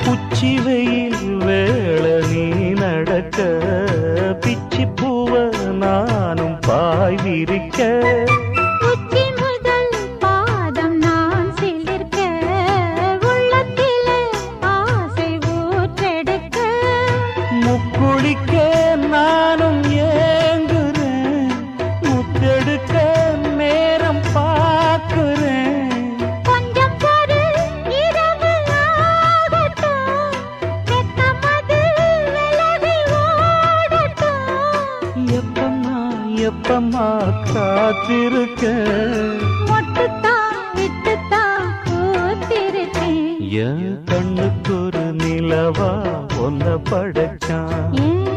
உச்சி வெயில் வேள நீ நடக்க பிச்சி பூவ நானும் பாய் விரிக்க உச்சி முதல் பாதம் நான் சிலிர்க்க உள்ளத்திலே ஆசை ஊற்றெடுக்க முக்குளிக்க நானும் ஏங்குறேன் முத்தெடுக்க நேரம் பார்க்கிறேன் கொஞ்சம் பொறு இரவு ஆகட்டும் வெக்கமது விலகி ஓடட்டும் எப்பம்மா எப்பம்மா காத்திருக்கேன் மொட்டுத்தான் விட்டுத்தான் பூத்திருக்கேன் என் கண்ணுக்கு ஒரு நிலவா ஒன்ன படைச்சான் ஏன்